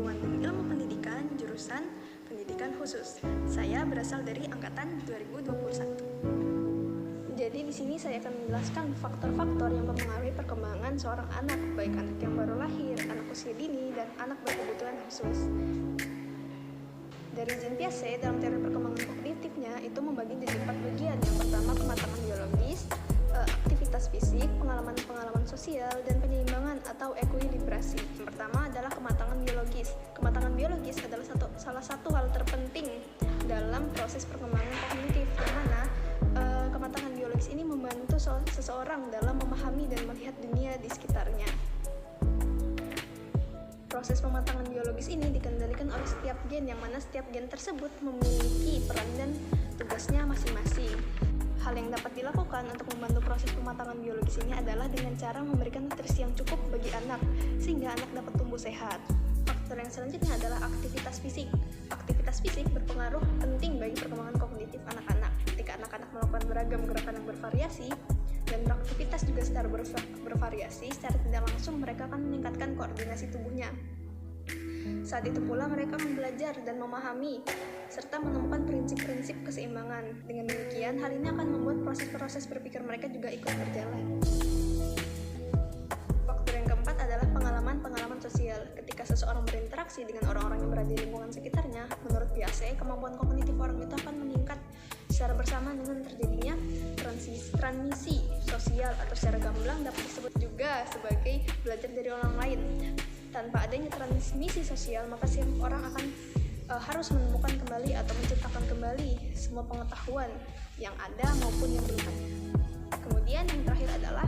Keguruan dan Ilmu Pendidikan, jurusan Pendidikan Khusus. Saya berasal dari angkatan 2021. Jadi di sini saya akan menjelaskan faktor-faktor yang mempengaruhi perkembangan seorang anak, baik anak yang baru lahir, anak usia dini, dan anak berkebutuhan khusus. Dari Jean Piaget dalam teori perkembangan kognitifnya itu membagi jadi 4 bagian. Yang pertama kematangan biologis, aktivitas fisik, pengalaman-pengalaman sosial, dan penyeimbangan atau ekuilibrasi. Yang pertama adalah kematangan biologis. Kematangan biologis adalah salah satu hal terpenting dalam proses perkembangan kognitif, yang mana kematangan biologis ini membantu seseorang dalam memahami dan melihat dunia di sekitarnya. Proses pematangan biologis ini dikendalikan oleh setiap gen, yang mana setiap gen tersebut memiliki peran dan tugasnya masing-masing. Hal yang dapat dilakukan untuk membantu proses pematangan biologis ini adalah dengan cara memberikan nutrisi yang cukup bagi anak, sehingga anak dapat tumbuh sehat. Faktor yang selanjutnya adalah aktivitas fisik. Aktivitas fisik berpengaruh penting bagi perkembangan kognitif anak-anak. Ketika anak-anak melakukan beragam gerakan yang bervariasi dan beraktivitas juga secara bervariasi, secara tidak langsung mereka akan meningkatkan koordinasi tubuhnya. Saat itu pula mereka belajar dan memahami serta menemukan prinsip-prinsip keseimbangan. Dengan demikian, hal ini akan membuat proses-proses berpikir mereka juga ikut berjalan. Faktor yang keempat adalah pengalaman-pengalaman sosial. Ketika seseorang berinteraksi dengan orang-orang yang berada di lingkungan sekitarnya, menurut Piaget, kemampuan kognitif orang itu akan meningkat secara bersama dengan terjadinya transmisi sosial, atau secara gamblang dapat disebut juga sebagai belajar dari orang lain. Tanpa adanya transmisi sosial, maka setiap orang akan harus menemukan kembali atau menciptakan kembali semua pengetahuan yang ada maupun yang belum ada. Kemudian yang terakhir adalah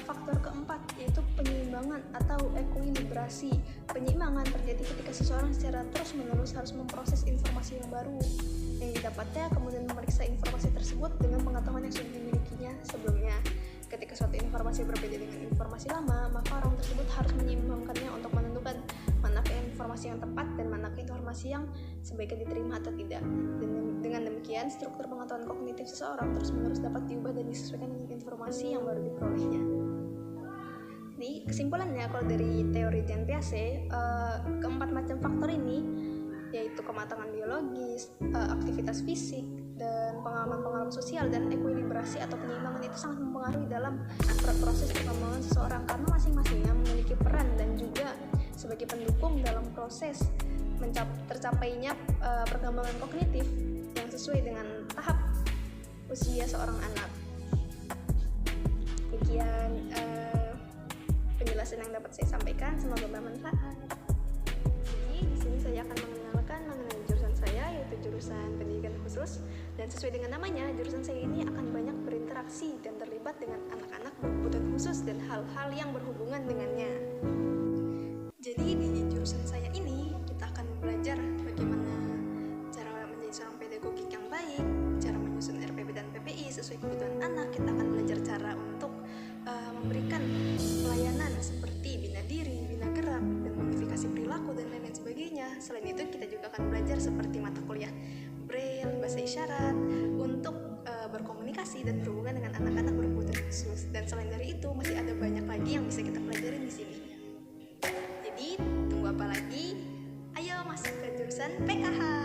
faktor keempat, yaitu penyeimbangan atau ekuilibrasi. Penyeimbangan terjadi ketika seseorang secara terus-menerus harus memproses informasi yang baru yang didapatnya, kemudian memeriksa informasi tersebut dengan pengetahuan yang sudah dimilikinya sebelumnya. Ketika suatu informasi berbeda dengan informasi lama, maka orang tersebut harus menyeimbangkannya untuk menentukan manakah informasi yang tepat dan manakah informasi yang sebaiknya diterima atau tidak. Dan dengan demikian, struktur pengetahuan kognitif seseorang terus-menerus dapat diubah dan disesuaikan dengan informasi yang baru diperolehnya. Jadi kesimpulannya, kalau dari teori Jean Piaget, keempat macam faktor ini, yaitu kematangan biologis, aktivitas fisik, dan pengalaman-pengalaman sosial, dan ekuilibrasi atau penyeimbangan itu sangat mempengaruhi dalam proses perkembangan seseorang, karena masing-masingnya memiliki peran dan juga sebagai pendukung dalam proses tercapainya perkembangan kognitif yang sesuai dengan tahap usia seorang anak. Demikian penjelasan yang dapat saya sampaikan, semoga bermanfaat. Jadi di sini saya akan mengenalkan mengenai jurusan saya, yaitu jurusan Pendidikan Khusus, dan sesuai dengan namanya, jurusan saya ini akan banyak berinteraksi dan terlibat dengan anak-anak berkebutuhan khusus dan hal-hal yang berhubungan dengannya. Jadi di jurusan saya ini kita akan belajar bagaimana cara menjadi seorang pedagogik yang baik, cara menyusun RPP dan PPI sesuai kebutuhan anak. Kita akan belajar cara untuk memberikan pelayanan seperti bina diri, bina gerak, dan modifikasi perilaku dan lain-lain sebagainya. Selain itu kita juga akan belajar seperti mata kuliah Braille, bahasa isyarat untuk berkomunikasi dan berhubungan dengan anak-anak berkebutuhan khusus. Dan selain dari itu masih ada banyak lagi yang bisa kita pelajari di sini. Jadi tunggu apa lagi? Ayo masuk ke jurusan PKH.